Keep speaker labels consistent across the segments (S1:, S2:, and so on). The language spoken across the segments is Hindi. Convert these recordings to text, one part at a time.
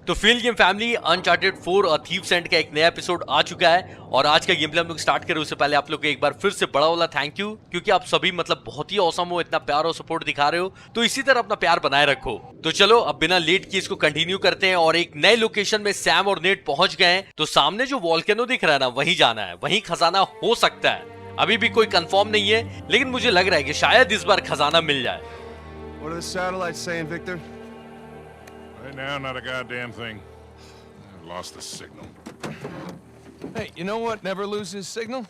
S1: तो feel game family uncharted 4 a thieves and का एक नया एपिसोड आ चुका है और आज का गेम प्ले हम लोग स्टार्ट करें उससे पहले आप लोग को एक बार फिर से बड़ा वाला थैंक यू, क्योंकि आप सभी मतलब बहुत ही औसम हो, इतना प्यार और सपोर्ट दिखा रहे हो, तो इसी तरह अपना प्यार बनाए रखो। तो चलो अब बिना लेट किए इसको कंटिन्यू करते हैं और एक नए लोकेशन में सैम और नेट पहुंच गए हैं। तो सामने जो वॉल्केनो दिख रहा है ना, वहीं जाना है, वहीं खजाना हो सकता है। अभी भी कोई कंफर्म नहीं है, लेकिन मुझे लग रहा है कि शायद इस बार खजाना मिल जाए।
S2: What are the satellites saying, Victor?
S3: Right now, not a goddamn thing. I lost the signal.
S2: Hey, you know what never loses signal?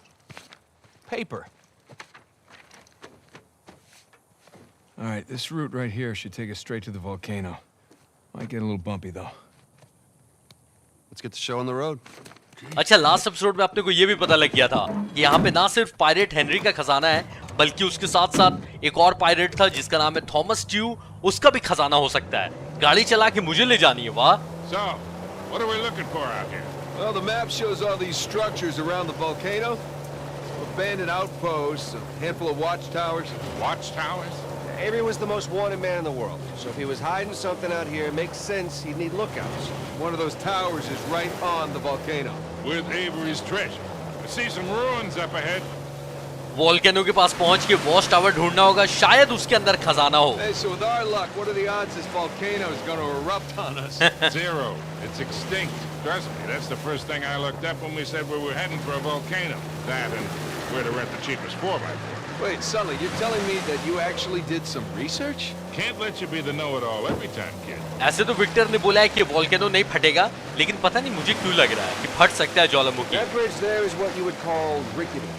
S2: Paper. All right, this route right here should take us straight to the volcano. Might get a little bumpy, though. Let's get the show on the road.
S1: अच्छा, लास्ट एपिसोड में आपने को ये भी पता लग गया था कि यहाँ पे ना सिर्फ पायरेट हेनरी का खजाना है, बल्कि उसके साथ साथ एक और पायरेट था जिसका नाम है थॉमस ट्यू, उसका भी खजाना हो सकता है। गाड़ी चला के मुझे ले जानी है। वाह।
S3: So, what are we looking for out here?
S4: Well, the map shows all these structures around the volcano. Abandoned outposts, a handful of watchtowers.
S3: Watchtowers?
S5: Avery was the most wanted man in the world, so if he was hiding something out here, it makes sense he'd need lookouts.
S4: One of those towers is right on the volcano.
S3: With Avery's treasure. I see some ruins up ahead.
S1: Volcano के पास पहुंच के वॉच टावर ढूंढना होगा, शायद उसके अंदर खजाना हो।
S4: Hey, so with our luck, what are the odds this volcano is going to erupt on us?
S3: Zero. It's extinct. Trust me, that's the first thing I looked up when we said we were heading for a volcano. That and where to rent the cheapest 4x4.
S4: Wait, Sully, you're telling me that you actually did some research?
S3: Can't let you be the know-it-all every time, kid.
S1: ऐसे तो विक्टर ने बोला है कि वॉल्केनो नहीं फटेगा, लेकिन पता नहीं मुझे क्यों लग रहा है कि फट सकता है ज्वालामुखी।
S5: That bridge there is what you would call rickety.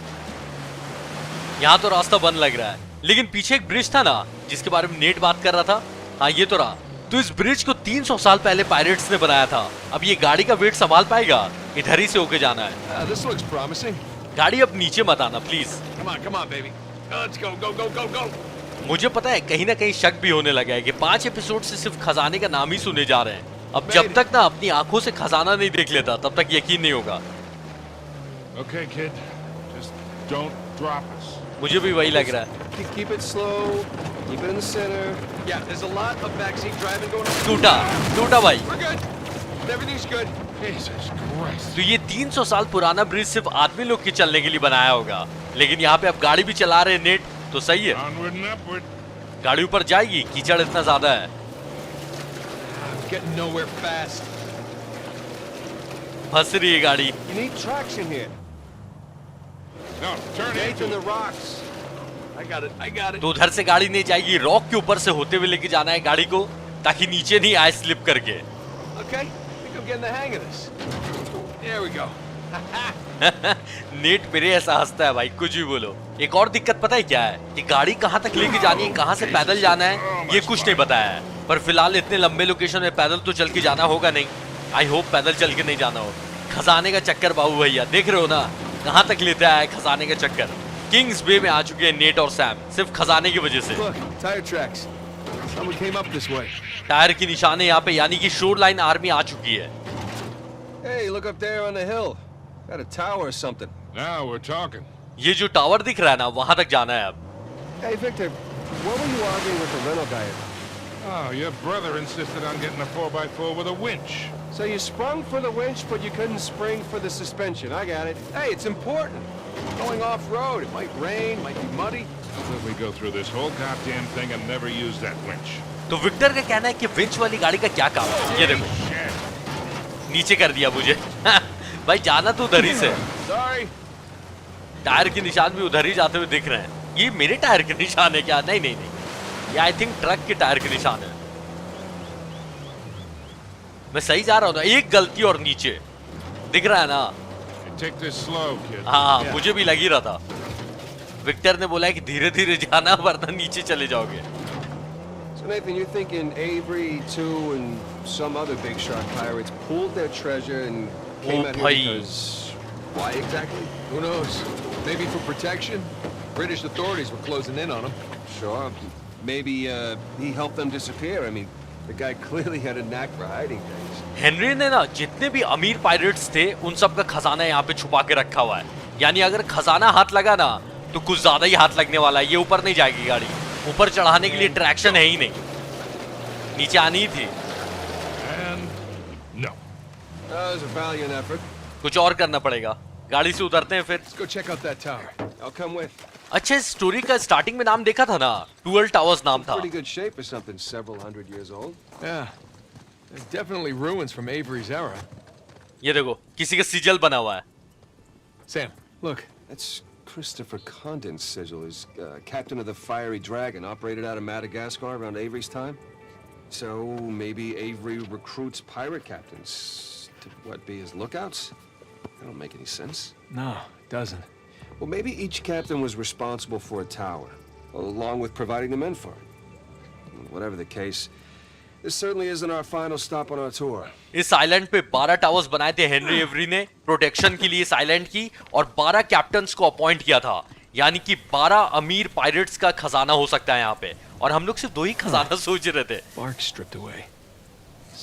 S1: यहाँ तो रास्ता बंद लग रहा है, लेकिन पीछे एक ब्रिज था ना जिसके बारे में नेट बात कर रहा था। हाँ, ये तो रहा। तो इस ब्रिज को 300 साल पहले पायरेट्स ने बनाया था। अब ये गाड़ी का वेट संभाल पाएगा? इधर ही से होके जाना है।
S4: This looks promising.
S1: गाड़ी अब नीचे मत आना please.
S4: Come on, baby. Let's go, go, go, go, go.
S1: मुझे पता है कहीं ना कहीं शक भी होने लगा है कि 5 एपिसोड से सिर्फ खजाने का नाम ही सुने जा रहे हैं। अब जब तक ना अपनी आंखों से खजाना नहीं देख लेता तब तक यकीन नहीं होगा।
S3: Okay, kid. Just don't drop us.
S1: मुझे भी वही लग रहा है।
S5: Keep it slow, keep it in the center.
S4: Yeah, there's a lot of backseat driving going on.
S1: टूटा भाई।
S4: We're good. Everything's good.
S3: Jesus Christ.
S1: तो ये 300 साल पुराना ब्रिज सिर्फ आदमी लोग के चलने के लिए बनाया होगा, लेकिन यहाँ पे अब गाड़ी भी चला रहे हैं नेट, तो सही है।
S3: Onward and upward.
S1: गाड़ी ऊपर जाएगी, कीचड़ इतना ज्यादा है।
S4: Getting nowhere fast.
S1: फंस रही है गाड़ी।
S5: You need traction here.
S3: No, turn
S5: Nathan,
S3: into
S5: the rocks.
S4: I got it.
S1: तो उधर से गाड़ी नहीं जाएगी, रॉक के ऊपर से होते हुए लेके जाना है गाड़ी को, ताकि नीचे नहीं आए स्लिप करके।
S4: Okay, I think I'm getting the hang of this. There we go.
S1: Net मेरे ऐसा हंसता है भाई, कुछ भी बोलो। एक और दिक्कत पता है क्या है कि गाड़ी कहाँ तक लेके जानी है, कहाँ से पैदल जाना है, ये कुछ नहीं बताया है। पर फिलहाल इतने लंबे लोकेशन में पैदल तो चल के जाना होगा नहीं। आई होप पैदल चल के नहीं जाना हो। खजाने का चक्कर बाबू भैया, देख रहे हो ना कहाँ तक लेता है खजाने का चक्कर। किंग्स बे में आ चुके हैं नेट और सैम, सिर्फ खजाने की वजह से।
S4: Look, tire tracks. Someone came up this way.
S1: Tyre की निशाने यहाँ पे, यानी कि शोर लाइन आर्मी आ चुकी है।
S5: Hey, look up there on the hill. Got a tower or something.
S3: Now we're talking.
S1: ये जो टावर दिख रहा है ना, वहां तक जाना है अब।
S5: Hey, Victor, what were you arguing with the rental guy about?
S3: Oh, your brother insisted on getting a 4x4 with a winch.
S5: So you sprung for the winch, but you couldn't spring for the suspension. I got it.
S4: Hey, it's important. Going off-road. It might rain, might be muddy.
S3: How about we go through this whole goddamn thing and never use that winch?
S1: तो विक्टर का कहना है कि विंच वाली गाड़ी का क्या काम है। ये देखो,
S3: Shit.
S1: नीचे कर दिया मुझे। भाई जाना तो उधर ही से।
S4: Sorry.
S1: टायर के निशान भी उधर ही जाते हुए दिख रहे हैं। ये मेरे टायर के निशान है क्या? नहीं नहीं नहीं, ये आई थिंक ट्रक के टायर के निशान है। मैं सही जा रहा हूँ ना? एक गलती और नीचे दिख रहा है ना।
S3: Take this slow, kid.
S1: हाँ, मुझे भी लग ही रहा था। विक्टर ने बोला है कि धीरे धीरे जाना वरना नीचे चले जाओगे।
S5: So Nathan, you're thinking Avery, too, and some other big shot pirates pulled their treasure and came out here
S1: bhai.
S5: because...
S4: Why exactly? Who knows? Maybe for protection? British authorities were closing in on them.
S5: Sure. Maybe he helped them disappear. I mean, the guy clearly had a knack for hiding things.
S1: Henry ने ना जितने भी अमीर पायरेट्स थे उन सब का खजाना यहाँ पे छुपा के रखा हुआ है। यानी अगर खजाना हाथ लगा ना तो कुछ ज्यादा ही हाथ लगने वाला है। ये ऊपर नहीं जाएगी गाड़ी, ऊपर चढ़ाने के लिए ट्रैक्शन है ही नहीं, नीचे आनी ही थी।
S3: And
S5: That was a valiant effort.
S1: कुछ और करना पड़ेगा, गाड़ी से उतरते हैं फिर।
S4: Let's go check out that tower.
S5: I'll come with.
S1: अच्छा, इस स्टोरी का स्टार्टिंग में नाम देखा था ना, टूअल टावर्स नाम था।
S5: Pretty good shape for something several hundred years old.
S4: Yeah. There's definitely ruins from Avery's era.
S1: ये देखो, किसी का सिजल बना हुआ है।
S4: Sam, look.
S5: That's Christopher Condon's sigil. He's captain of the Fiery Dragon, operated out of Madagascar around Avery's time. So maybe Avery recruits pirate captains to what, be his lookouts? That don't make any sense.
S4: No, it doesn't.
S5: Well, maybe each captain was responsible for a tower, along with providing the men for it. Whatever the case, this certainly isn't our final stop on our tour.
S1: इस आइलैंड पे 12 टावर्स बनाए थे हेनरी एवरी ने प्रोटेक्शन के लिए इस आइलैंड की, और 12 कैप्टन्स को अपॉइंट किया था, यानी कि 12 अमीर पायरेट्स का खजाना हो सकता है यहाँ पे, और हम लोग सिर्फ 2 ही खजाना सोच रहे थे।
S4: Bark stripped away.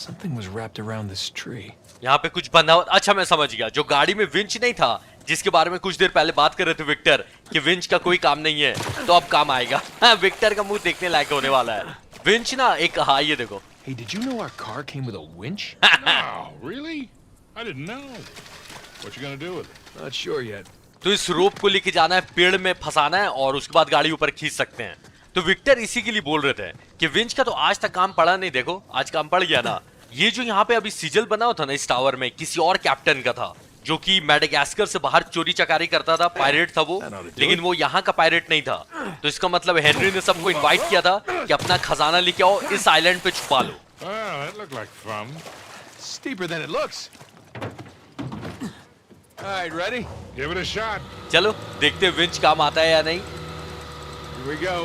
S4: Something was wrapped around this tree.
S1: यहाँ पे कुछ बंधा हुआ। अच्छा, मैं समझ गया, जो गाड़ी में विंच नहीं था, जिसके बारे में कुछ देर पहले बात कर रहे थे विक्टर कि विंच का कोई काम नहीं है, तो अब काम आएगा। विक्टर का मुंह देखने लायक होने वाला है। विंच ना एक, हाँ ये देखो।
S4: Hey, did you know our car came with a winch?
S3: No, really? I didn't know. What you gonna do with it?
S4: Not sure yet.
S1: तो इस रोप को लेके जाना है, पेड़ में फंसाना है, और उसके बाद गाड़ी ऊपर खींच सकते हैं। तो विक्टर इसी के लिए बोल रहे थे कि विंच का तो आज तक काम पड़ा नहीं, देखो आज काम पड़ गया ना। ये जो यहाँ पे अभी सिजल बना हुआ था ना इस टावर में, किसी और कैप्टन का था, जो कि मैडागास्कर से बाहर चोरी चकारी करता था, पायरेट था वो, लेकिन वो यहाँ का पायरेट नहीं था। तो इसका मतलब हेनरी ने सबको इनवाइट किया था कि अपना खजाना लेके आओ, इस आइलैंड पे छुपा लो।
S3: Well, that looked like fun.
S4: Steeper than it looks. All right, ready?
S3: Give it a shot.
S1: चलो देखते हैं विंच काम आता है या नहीं।
S4: Here we go.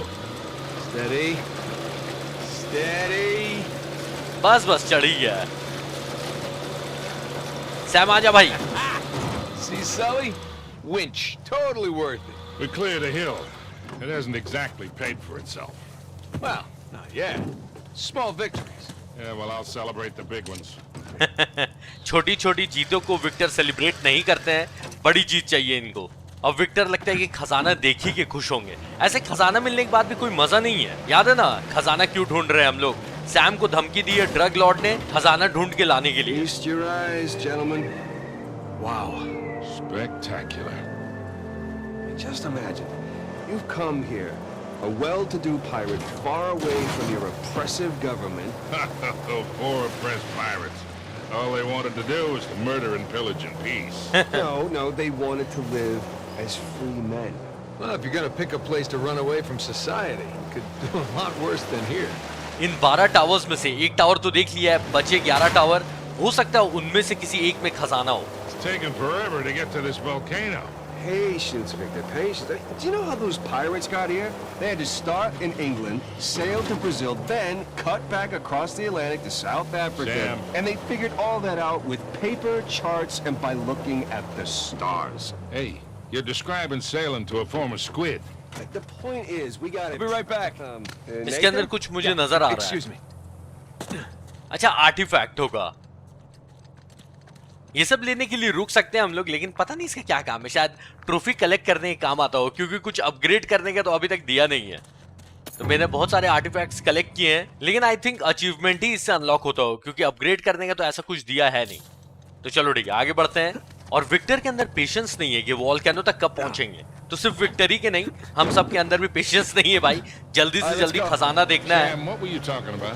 S4: Steady. Steady.
S1: बस बस चढ़ ही गया है। सैम आजा भाई।
S4: See, Sully? Winch. Totally worth it.
S3: We cleared a hill. It hasn't exactly paid for itself.
S4: Well, not yet. Small victories.
S3: Yeah, well, I'll celebrate the big ones.
S1: छोटी छोटी जीतों को विक्टर सेलिब्रेट नहीं करते हैं, बड़ी जीत चाहिए इनको। अब विक्टर लगता है कि खजाना देख ही के खुश होंगे। ऐसे खजाना मिलने के बाद भी कोई मजा नहीं है। याद है ना, खजाना क्यों ढूंढ रहे हैं हम लोग? सैम को धमकी दी है ड्रग लॉर्ड ने खजाना ढूंढ के लाने के लिए।
S5: Feast your eyes, gentlemen. Wow.
S3: Spectacular.
S5: Just imagine, you've come here, a well-to-do pirate far away from your oppressive government.
S3: Oh, poor oppressed pirates. All they wanted to do was to murder and pillage in peace.
S5: No, they wanted to live as free men.
S4: Well, if you're gonna pick a place to run away from society, you could do a lot worse than here.
S1: In 12 towers में से एक टावर तो देख लिया है, बचे 11 टावर। हो सकता है उनमें से किसी एक में खजाना हो।
S3: It's taken forever to get to this volcano.
S5: Patience, Victor, patience. Do you know how those pirates got here? They had to start in England, sail to Brazil, then cut back across the Atlantic to South Africa.
S3: Sam.
S5: And they figured all that out with paper, charts, and by looking at the stars.
S3: Hey, you're describing sailing to a former squid.
S5: The point is, we got
S4: I'll be right back.
S1: इसके अंदर कुछ मुझे नजर आ रहा है।
S4: Excuse me.
S1: अच्छा, आर्टिफैक्ट होगा। ये सब लेने के लिए रुक सकते हैं हम लोग, लेकिन पता नहीं इसका क्या काम है। शायद ट्रॉफी कलेक्ट करने के काम आता हो, क्योंकि कुछ अपग्रेड करने का तो अभी तक दिया नहीं है। तो मैंने बहुत सारे आर्टिफैक्ट्स कलेक्ट किए हैं, लेकिन आई थिंक अचीवमेंट ही इससे अनलॉक होता हो, क्योंकि अपग्रेड करने का तो ऐसा कुछ दिया है नहीं। तो चलो ठीक है, आगे बढ़ते हैं। और विक्टर के अंदर पेशेंस नहीं है कि वॉल्केनो तक कब पहुंचेंगे। तो सिर्फ विक्टरी के नहीं, हम सब के अंदर भी पेशेंस नहीं है भाई। जल्दी से जल्दी खजाना देखना है।
S3: Sam, what were you talking about?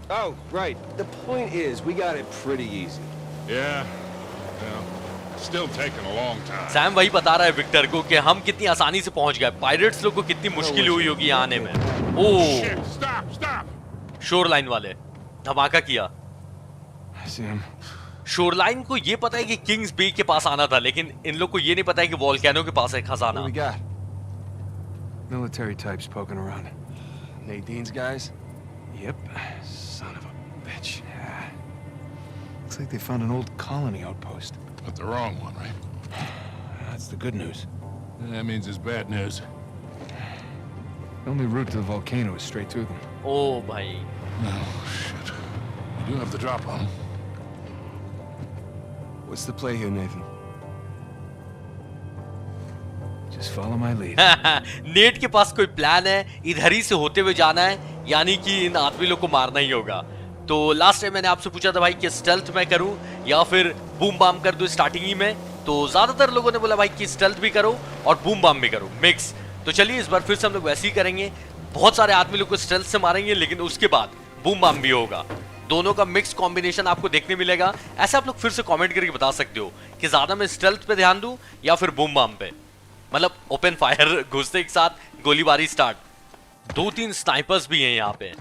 S5: Oh, right. The point is, we got it pretty easy.
S3: Yeah, well, still taking a long time.
S1: Sam वही बता रहा है विक्टर को कि हम कितनी आसानी से पहुंच गए, पायरेट्स लोग को कितनी मुश्किल हुई होगी यहाँ आने में। ओह,
S3: Shit, stop!
S1: शोरलाइन वाले धमाका किया।
S4: Sam.
S1: शोरलाइन को ये पता है कि किंग्स बे के पास आना था, लेकिन इन लोग को ये नहीं पता है कि वॉल्केनो के पास है खजाना।
S4: What we got? Military types poking around.
S5: Nadine's guys?
S4: Yep. Son of a bitch. Yeah. Looks like they found an old colony outpost.
S3: But the wrong one, right?
S4: That's the good news.
S3: That means it's bad news.
S4: The only route to the volcano is straight through them.
S1: ओ भाई,
S3: Oh, shit. You do have the drop on 'em.
S5: What's the play here, Nathan?
S4: Just follow my lead.
S1: Net के पास कोई प्लान है, इधर ही से होते हुए जाना है, यानी कि इन आदमी लोग को मारना ही होगा। तो लास्ट टाइम मैंने आपसे पूछा था भाई कि स्टेल्थ मैं करूं या फिर बूम बाम कर दूं स्टार्टिंग ही में, तो ज्यादातर लोगों ने बोला भाई कि स्टेल्थ भी करो और बूम बाम भी करो मिक्स। तो चलिए इस बार फिर से हम लोग वैसे ही करेंगे, बहुत सारे आदमी लोग को स्टेल्थ से मारेंगे लेकिन उसके बाद बूम बाम भी होगा, दोनों का मिक्स कॉम्बिनेशन आपको देखने मिलेगा। ऐसा आप लोग फिर से कमेंट करके बता सकते हो कि ज्यादा मैं स्टेल्थ पे ध्यान दूं या फिर बूम बाम पे, मतलब ओपन फायर घुसते एक साथ गोलीबारी स्टार्ट। 2-3 स्नाइपर्स भी हैं यहाँ पे,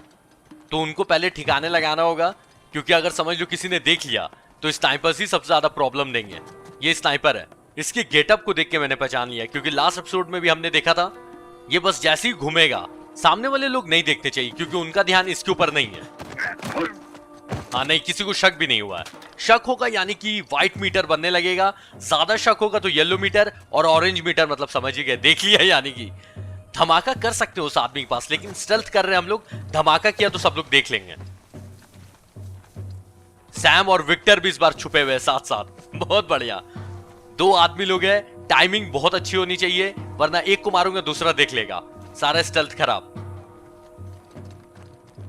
S1: तो उनको पहले ठिकाने लगाना होगा, क्योंकि अगर समझ लो किसी ने देख लिया तो स्नाइपर्स ही सबसे ज्यादा प्रॉब्लम देंगे। ये स्नाइपर है, इसके गेटअप को देख के मैंने पहचान लिया, क्योंकि लास्ट एपिसोड में भी हमने देखा था ये बस जैसे ही घूमेगा सामने वाले लोग नहीं देखने चाहिए, क्योंकि उनका ध्यान इसके ऊपर नहीं है। हाँ नहीं, किसी को शक भी नहीं हुआ है। शक होगा यानी कि व्हाइट मीटर बनने लगेगा, ज्यादा शक होगा तो येलो मीटर और ऑरेंज मीटर, मतलब समझ ही गए, देख लिया यानी कि धमाका कर सकते हो उस आदमी के पास, लेकिन स्टेल्थ कर रहे हैं हम लोग, धमाका किया तो सब लोग देख लेंगे। सैम और विक्टर भी इस बार छुपे हुए साथ साथ, बहुत बढ़िया। 2 आदमी लोग हैं, टाइमिंग बहुत अच्छी होनी चाहिए, वरना एक को मारूंगा दूसरा देख लेगा, सारा स्टेल्थ खराब।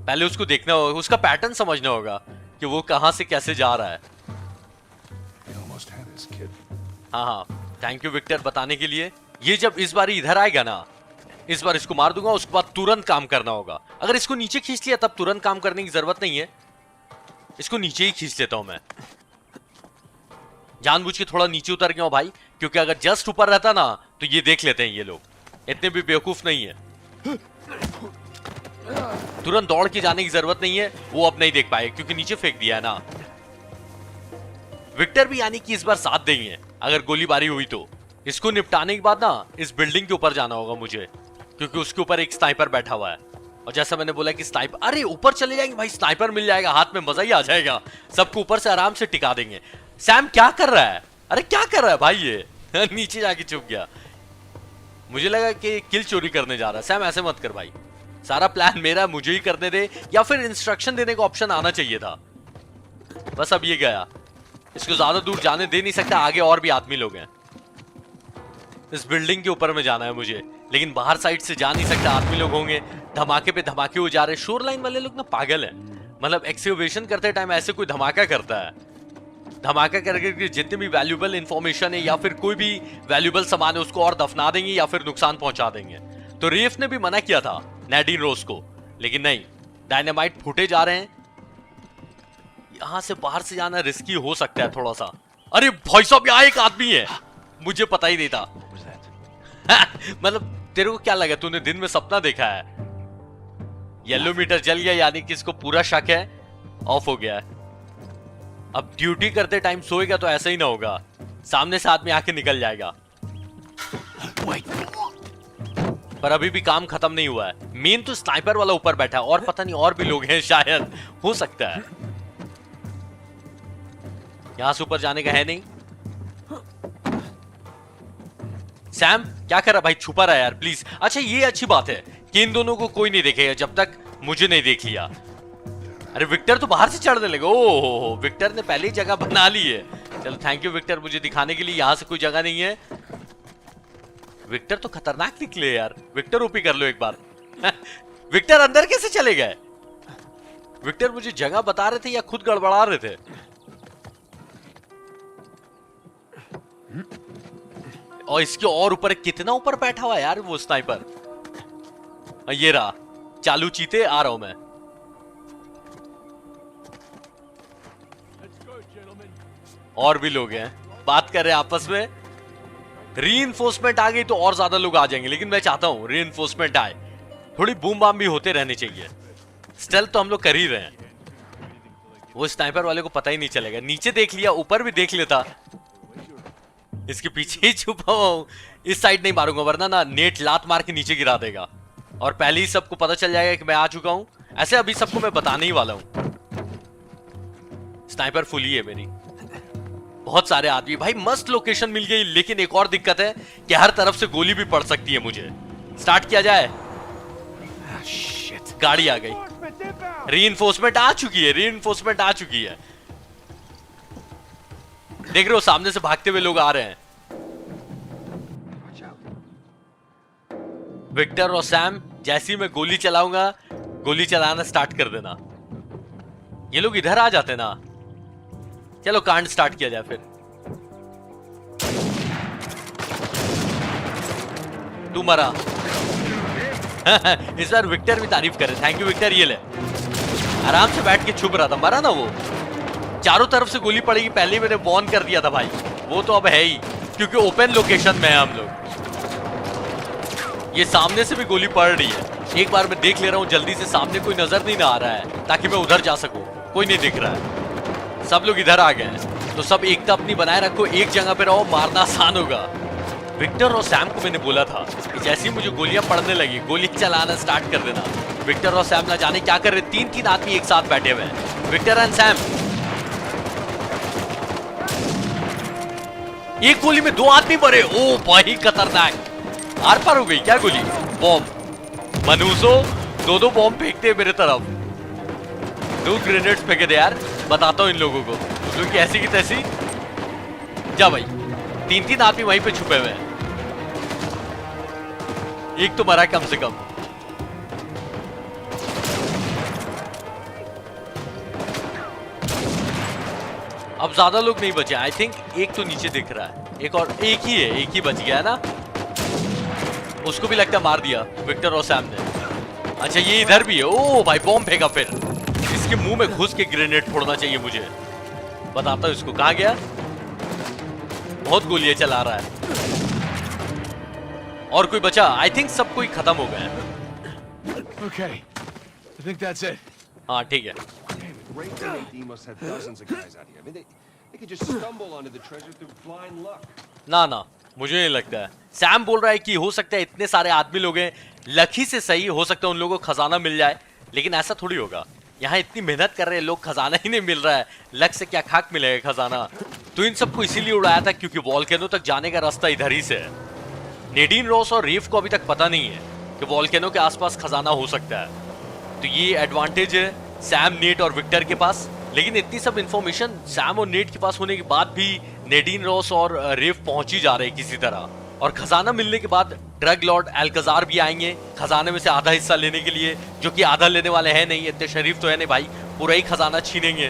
S1: पहले उसको देखना होगा, उसका पैटर्न समझना होगा कि वो कहां से कैसे जा रहा है। हाँ हाँ, थैंक यू विक्टर बताने के लिए। ये जब इस बार इधर आएगा ना, इस बार इसको मार दूंगा, उसके बाद तुरंत काम करना होगा। अगर इसको नीचे खींच लिया तब तुरंत काम करने की जरूरत नहीं है, इसको नीचे ही खींच लेता हूं मैं। जानबूझ के थोड़ा नीचे उतर गया हूं भाई, क्योंकि अगर जस्ट ऊपर रहता ना तो ये देख लेते हैं, ये लोग इतने भी बेवकूफ नहीं है। तुरंत दौड़ के जाने की जरूरत नहीं है, वो अब नहीं देख पाए क्योंकि नीचे फेंक दिया है ना। विक्टर भी यानी कि इस बार साथ देंगे अगर गोलीबारी हुई तो। इसको निपटाने के बाद ना इस बिल्डिंग के ऊपर जाना होगा मुझे, क्योंकि उसके ऊपर एक स्नाइपर बैठा हुआ है, और जैसा मैंने बोला कि स्नाइपर, अरे ऊपर चले जाएंगे भाई, स्नाइपर मिल जाएगा हाथ में, मजा ही आ जाएगा, सबको ऊपर से आराम से टिका देंगे। सैम क्या कर रहा है, अरे क्या कर रहा है भाई ये नीचे जाके छुप गया, मुझे लगा कि किल चोरी करने जा रहा है। सैम ऐसे मत कर भाई, सारा प्लान मेरा, मुझे ही करने दे, या फिर इंस्ट्रक्शन देने का ऑप्शन आना चाहिए था। बस अब ये गया, इसको ज्यादा दूर जाने दे नहीं सकता, आगे और भी आदमी लोग हैं। इस बिल्डिंग के ऊपर में जाना है मुझे, लेकिन बाहर साइड से जा नहीं सकता, आदमी लोग होंगे, धमाके पे धमाके हो जा रहे। शोर लाइन वाले लोग ना पागल है, मतलब एक्सक्यूवेशन करते टाइम ऐसे कोई धमाका करता है, धमाका करके जितने भी वैल्यूएबल इंफॉर्मेशन है या फिर कोई भी वैल्यूएबल सामान है उसको और दफना देंगे या फिर नुकसान पहुंचा देंगे। तो रेफ ने भी मना किया था नैडीन रोज को, लेकिन नहीं, डायनामाइट फूटे जा रहे हैं, यहां से बाहर से जाना रिस्की हो सकता है थोड़ा सा। अरे भाई साहब यहाँ एक आदमी है, मुझे पता ही नहीं था मतलब तेरे को क्या लगा, तूने दिन में सपना देखा है? येलो मीटर जल गया यानी कि इसको पूरा शक है, ऑफ हो गया है। अब ड्यूटी करते टाइम सोएगा तो ऐसा ही ना होगा, सामने से आदमी आके निकल जाएगा। पर अभी भी काम खत्म नहीं हुआ है, मेन तो स्नाइपर वाला ऊपर बैठा है, और पता नहीं और भी लोग हैं, शायद हो सकता है। यहां से ऊपर जाने का है नहीं। सैम क्या कर रहा भाई, छुपा रहा है यार प्लीज। अच्छा ये अच्छी बात है कि इन दोनों को कोई नहीं देखेगा जब तक मुझे नहीं देख लिया। अरे विक्टर तो बाहर से चढ़ने लगे, ओहो विक्टर ने पहले ही जगह बना ली है। चलो थैंक यू विक्टर, मुझे दिखाने के लिए यहां से कोई जगह नहीं है। विक्टर तो खतरनाक निकले यार, विक्टर ओपी कर लो एक बार विक्टर अंदर कैसे चले गए? विक्टर मुझे जगह बता रहे थे या खुद गड़बड़ा रहे थे? और इसके और ऊपर कितना ऊपर बैठा हुआ है यार वो स्नाइपर। ये रहा, चालू चीते, आ रहा हूं मैं। और भी लोग हैं, बात कर रहे हैं आपस में। रीइंफोर्समेंट आ गई तो और ज्यादा लोग आ जाएंगे, लेकिन मैं चाहता हूं रीइंफोर्समेंट आए, थोड़ी बूम बाम भी होते रहने चाहिए। स्टेल्थ तो हम लोग कर ही रहे हैं, वो स्नाइपर वाले को पता ही नहीं चलेगा। नीचे देख लिया, ऊपर भी देख लेता, इसके पीछे ही छुपा हूं। इस साइड नहीं मारूंगा वरना ना नेट लात मार के नीचे गिरा देगा, और पहले ही सबको पता चल जाएगा कि मैं आ चुका हूं। ऐसे अभी सबको मैं बताने ही वाला हूं। स्नाइपर फुल ही है मेरी, बहुत सारे आदमी भाई, मस्त लोकेशन मिल गई, लेकिन एक और दिक्कत है कि हर तरफ से गोली भी पड़ सकती है मुझे। स्टार्ट किया जाए। गाड़ी आ गई, रीइंफोर्समेंट आ चुकी है, रीइंफोर्समेंट आ चुकी है। देख रहे हो सामने से भागते हुए लोग आ रहे हैं। विक्टर और सैम, जैसे ही मैं गोली चलाऊंगा, गोली चलाना स्टार्ट कर देना। ये लोग इधर आ जाते ना। चलो कांड स्टार्ट किया जाए फिर। तू मरा। इस बार विक्टर भी तारीफ करे। Thank you Victor. ये ले, आराम से बैठ के छुप रहा था, मरा ना वो। चारों तरफ से गोली पड़ेगी, पहले ही मैंने वॉर्न कर दिया था भाई। वो तो अब है ही, क्योंकि ओपन लोकेशन में है हम लोग। ये सामने से भी गोली पड़ रही है। एक बार मैं देख ले रहा हूँ जल्दी से, सामने कोई नजर नहीं ना आ रहा है ताकि मैं उधर जा सकूं। कोई नहीं दिख रहा है, सब लोग इधर आ गए हैं। तो सब एकता अपनी बनाए रखो, एक जगह पे रहो, मारना आसान होगा। विक्टर और सैम को मैंने बोला था कि जैसे ही मुझे गोलियां पड़ने लगी, गोली चलाना स्टार्ट कर देना। विक्टर और सैम ना जाने क्या कर रहे, तीन आदमी एक साथ बैठे हुए हैं, विक्टर एंड सैम। एक गोली में 2 आदमी मरे। ओ भाई खतरनाक। आर पार हो गई क्या गोली? बॉम्ब मनुसो 2 बॉम्ब फेंकते हैं मेरे तरफ। 2 ग्रेनेड्स फेंके दे यार। बताता हूं इन लोगों को, क्योंकि ऐसी की तैसी। जा भाई, 3 आदमी वहीं पे छुपे हुए हैं। एक तो मरा कम से कम। अब ज्यादा लोग नहीं बचे। आई थिंक एक तो नीचे दिख रहा है, एक और, एक ही है, एक ही बच गया है ना। उसको भी लगता मार दिया विक्टर और सैम ने। अच्छा ये इधर भी है। ओ भाई बॉम्ब फेंका फिर। इसके मुंह में घुस के ग्रेनेड फोड़ना चाहिए मुझे। बताता हूं इसको कहां गया। बहुत गोलियां चला रहा है। और कोई बचा? आई थिंक सब कोई खत्म हो गया है।
S2: Okay, I think that's it.
S1: हाँ ठीक है।
S5: Ray and AD must have dozens of guys out here. I mean, they could just stumble onto the treasure through blind luck.
S1: ना मुझे नहीं लगता है। सैम बोल रहा है कि हो सकता है इतने सारे आदमी लोग हैं, लकी से सही हो सकता है उन लोगों को खजाना मिल जाए, लेकिन ऐसा थोड़ी होगा। यहाँ इतनी मेहनत कर रहे हैं लोग, खजाना ही नहीं मिल रहा है। लक से क्या खाक मिलेगा खजाना। तो इन सबको इसीलिए उड़ाया था क्योंकि वॉल्केनो तक जाने का रास्ता इधर ही से है। नेडीन रॉस और रीफ को अभी तक पता नहीं है कि वॉल्केनो के आसपास खजाना हो सकता है। तो ये एडवांटेज है सैम, नेट और विक्टर के पास। लेकिन इतनी सब इंफॉर्मेशन सैम और नेट के पास होने के बाद भी नेडीन रॉस और रेफ पहुंच ही जा रहे हैं किसी तरह। और खजाना मिलने के बाद ड्रग लॉर्ड अल्काजार भी आएंगे खजाने में से आधा हिस्सा लेने के लिए, जो कि आधा लेने वाले हैं नहीं, इतने शरीफ तो है नहीं भाई, पूरा ही खजाना छीनेंगे।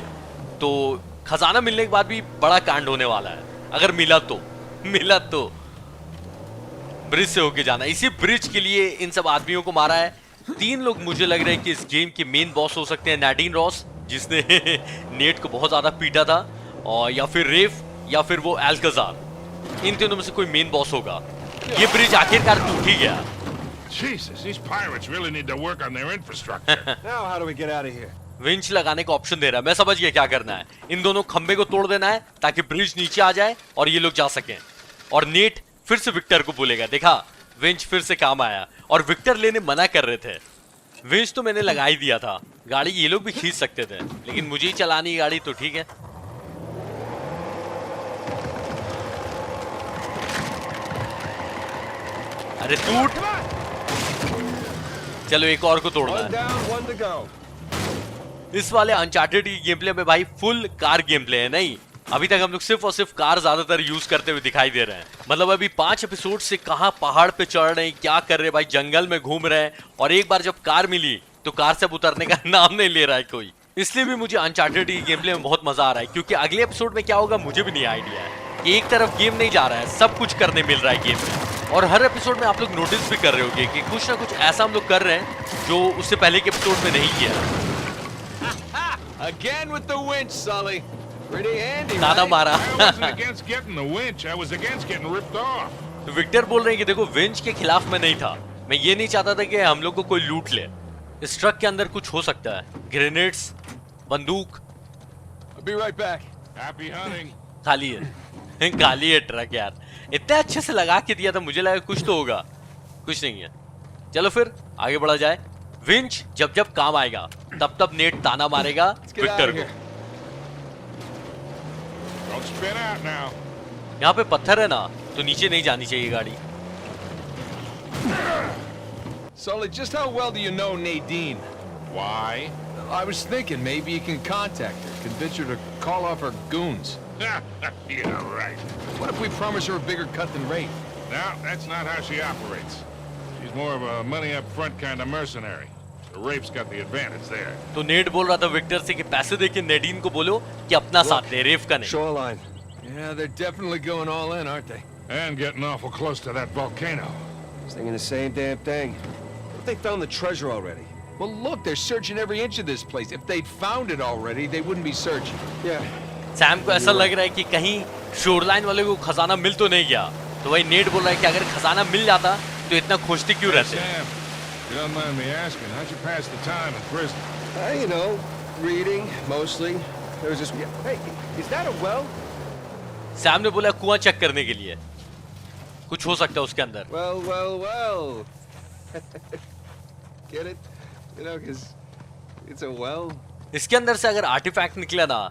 S1: तो खजाना मिलने के बाद भी बड़ा कांड होने वाला है, अगर मिला तो ब्रिज से होके जाना। इसी ब्रिज के लिए इन सब आदमियों को मारा है। 3 लोग मुझे लग रहा है कि इस गेम के मेन बॉस हो सकते हैं। नाडीन रॉस जिसने नेट को बहुत ज्यादा पीटा था, और या फिर रेफ, या फिर वो अल्काजार। इन तीनों में से कोई मेन बॉस होगा। ये ब्रिज आखिरकार टूट ही गया।
S3: Jesus, these pirates really need to work on their infrastructure.
S5: Now how do we get out of here?
S1: Winch लगाने का ऑप्शन दे रहा है। मैं समझ गया क्या करना है। इन दोनों खंबे को तोड़ देना है ताकि ब्रिज नीचे आ जाए और ये लोग जा सकें। और नेट फिर से विक्टर को बोलेगा, देखा विंच फिर से काम आया। और विक्टर लेने मना कर रहे थे। विंच तो मैंने लगा ही दिया था, गाड़ी ये लोग भी खींच सकते थे, लेकिन मुझे ही चलानी गाड़ी तो ठीक है। अरे टूट। चलो एक और को तोड़ना
S5: One
S1: है।
S5: down, one to go.
S1: इस वाले अनचार्टेड की गेम प्ले में भाई फुल कार गेम प्ले है। नहीं, अभी तक हम लोग सिर्फ और सिर्फ कार ज्यादातर यूज करते हुए दिखाई दे रहे हैं। मतलब अभी 5 एपिसोड से कहां पहाड़ पे चढ़ रहे हैं, क्या कर रहे हैं भाई, जंगल में घूम रहे हैं। और एक बार जब कार मिली तो कार से उतरने का नाम नहीं ले रहा है कोई। इसलिए भी मुझे अनचार्टेड की गेम प्ले में बहुत मजा आ रहा है, क्योंकि अगले एपिसोड में क्या होगा मुझे भी नहीं आइडिया है। कि एक तरफ गेम नहीं जा रहा है, सब कुछ करने मिल रहा है गेम में। और हर एपिसोड में आप लोग नोटिस भी कर रहे होंगे कि कुछ ना कुछ ऐसा हम लोग कर रहे हैं जो उससे पहले के एपिसोड में नहीं किया।
S4: Again with the winch, Sully. Pretty handy,
S1: दादा
S4: right?
S1: मारा।
S3: I wasn't against getting the winch. I was against getting ripped off.
S1: तो विक्टर बोल रहे हैं कि देखो विंच के खिलाफ मैं नहीं था, मैं ये नहीं चाहता था कि हम लोग को कोई लूट ले। इस ट्रक के अंदर कुछ हो सकता है, ग्रेनेड्स, बंदूक।
S4: I'll be right back.
S3: Happy hunting.
S1: खाली है खाली है ट्रक यार। इतने अच्छे से लगा के दिया था, मुझे लगा कुछ तो होगा, कुछ नहीं है। चलो फिर आगे बढ़ा जाए। विंच जब जब काम आएगा तब तब नेट ताना मारेगा
S4: Let's get out
S1: Victor
S4: of
S1: को।
S4: here.
S3: Don't spin out now.
S1: यहाँ पे पत्थर है ना, तो नीचे नहीं जानी चाहिए गाड़ी।
S4: Sully, just how well do you know Nadine?
S3: Why?
S4: I was thinking maybe you can contact her, convince her to call off her goons.
S3: Yeah, right.
S4: What if we promise her a bigger cut than Rafe?
S3: No, that's not how she operates. She's more of a money up front kind of mercenary. The Rafe's got the advantage there.
S1: तो नेड बोल रहा था विक्टर से कि पैसे देके नेडीन को बोलो कि अपना साथ दे, रेफ का नहीं।
S5: Shoreline.
S4: Yeah, they're definitely going all in, aren't they?
S3: And getting awful close to that volcano.
S5: Thinking the same damn thing. What if they found the treasure already?
S4: Well, look, they're searching every inch of this place. If they'd found it already, they wouldn't be searching.
S5: Yeah.
S1: Sam को ऐसा लग रहा है कि कहीं शोरलाइन वाले को खजाना मिल तो नहीं गया। तो वही नेड बोल रहा है कि अगर खजाना मिल जाता तो इतना खोजते क्यों रहते।
S3: Sam, if you don't mind me asking, how'd you pass the time in prison?
S5: You know, reading, mostly. There was just... Hey, is that a well?
S1: Sam ने बोला कुआं चेक करने के लिए, कुछ हो सकता है उसके अंदर।
S5: Well. Get it? You know, because it's a well.
S1: इसके अंदर से अगर आर्टिफैक्ट निकला ना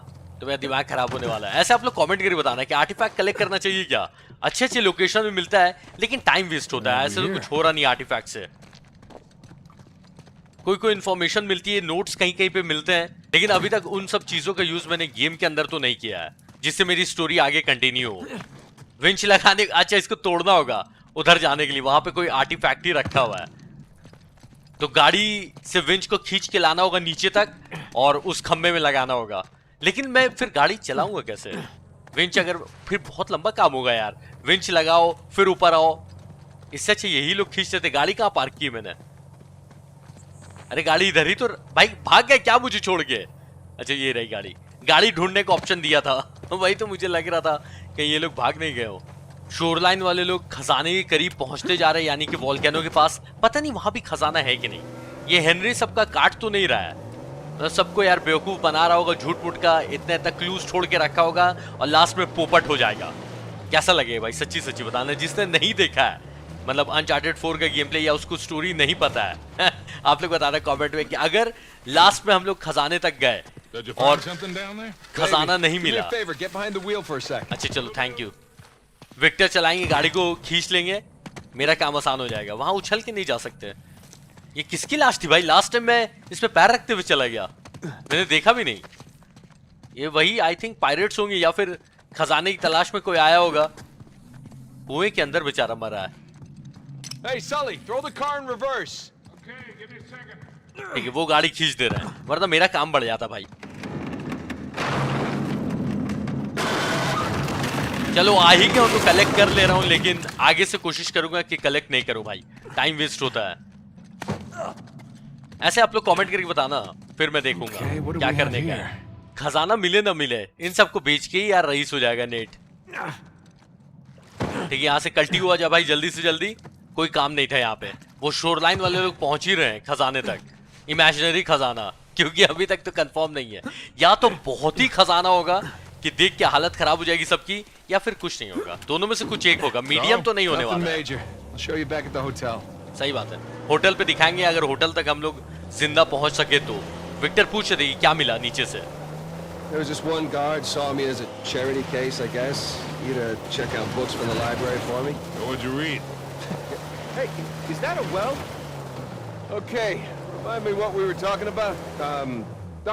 S1: तो मेरा दिमाग खराब होने वाला है। ऐसे आप लोग कमेंट करके बताना कि आर्टिफैक्ट कलेक्ट करना चाहिए क्या। अच्छे अच्छे लोकेशन में मिलता है लेकिन टाइम वेस्ट होता है। ऐसे तो कुछ हो रहा नहीं आर्टिफैक्ट से। कोई इन्फॉर्मेशन मिलती है, नोट्स कहीं कहीं पे मिलते हैं, लेकिन अभी तक उन सब चीजों का यूज मैंने गेम के अंदर तो नहीं किया है जिससे मेरी स्टोरी आगे कंटिन्यू हो। विंच लगाने, अच्छा इसको तोड़ना होगा उधर जाने के लिए, वहां पे कोई आर्टिफैक्ट ही रखा हुआ है। तो गाड़ी से विंच को खींच के लाना होगा नीचे तक और उस खंबे में लगाना होगा। लेकिन मैं फिर गाड़ी चलाऊंगा कैसे? विंच अगर, फिर बहुत लंबा काम होगा यार। विंच लगाओ फिर ऊपर आओ, इससे अच्छा यही लोग खींचते थे। गाड़ी कहाँ पार्क की मैंने? अरे गाड़ी इधर ही तो। भाई भाग गए क्या मुझे छोड़ के? अच्छा ये रही गाड़ी। गाड़ी ढूंढने का ऑप्शन दिया था वही तो मुझे लग रहा था कि ये लोग भाग नहीं गए हो। शोरलाइन वाले लोग खजाने के करीब पहुंचते जा रहे हैं, यानी कि वोल्केनो के पास। पता नहीं वहां भी खजाना है कि नहीं। ये हेनरी सबका काट तो नहीं रहा है, तो सबको यार बेवकूफ बना रहा होगा झूठ मूठ का, इतना इतना क्लूज छोड़ के रखा होगा और लास्ट में पोपट हो जाएगा। कैसा लगे भाई? सच्ची सच्ची बताना, जिसने नहीं देखा है, मतलब अनचार्टेड 4 का गेम प्ले या उसको स्टोरी नहीं पता है आप लोग बताना कमेंट में कि अगर लास्ट में हम लोग खजाने तक गए
S3: Did you
S1: और
S3: find something down there?
S1: खजाना नहीं
S4: Do me
S1: मिला।
S4: a favor, get behind the wheel for a sec.
S1: अच्छा चलो थैंक यू। विक्टर चलाएंगे, गाड़ी को खींच लेंगे, मेरा काम आसान हो जाएगा। वहां उछल के नहीं जा सकते। ये किसकी लाश थी भाई? लास्ट टाइम मैं इसमें पैर रखते हुए चला गया, मैंने देखा भी नहीं। ये वही आई थिंक पायरेट्स होंगे या फिर खजाने की तलाश में कोई आया होगा। कुएं के अंदर बेचारा मरा है।
S4: Hey, Sully, throw the car in reverse.
S3: Okay, give me a second.
S1: ठीक है, वो गाड़ी खींच दे रहे हैं, वरना मेरा काम बढ़ जाता भाई। चलो आ ही गया, उनको कलेक्ट कर ले रहा हूं, लेकिन आगे से कोशिश करूंगा कि कलेक्ट नहीं करूं भाई, टाइम वेस्ट होता है। ऐसे आप लोग कमेंट करके बताना, फिर मैं देखूंगा
S4: Okay, what do
S1: क्या
S4: we
S1: करने
S4: have
S1: का
S4: here?
S1: है। खजाना मिले ना मिले, इन सबको बेच के ही यार रईस हो जाएगा नेट। ठीक है, यहाँ से कल्टी हुआ जा भाई जल्दी से जल्दी। कोई काम नहीं था यहाँ पे। वो शोरलाइन वाले लोग पहुंच ही रहे हैं खजाने तक, इमेजिनरी खजाना, क्योंकि अभी तक तो कंफर्म नहीं है। या तो बहुत ही खजाना होगा कि देख के हालत खराब हो जाएगी सबकी, या फिर कुछ नहीं होगा। दोनों में से कुछ एक होगा, मीडियम तो नहीं होने
S4: Nothing
S1: वाला है।
S4: major. I'll show you back at the hotel.
S1: सही बात है, होटल पे दिखाएंगे। अगर होटल तक हम लोग जिंदा पहुंच सके तो। विक्टर पूछ रही क्या मिला नीचे से।
S5: There was just one guard saw me as a charity case, I guess. You to check out books from the library for me.
S3: So what'd you read?
S5: Hey, is that a well?
S4: Okay, remind me what we were talking about.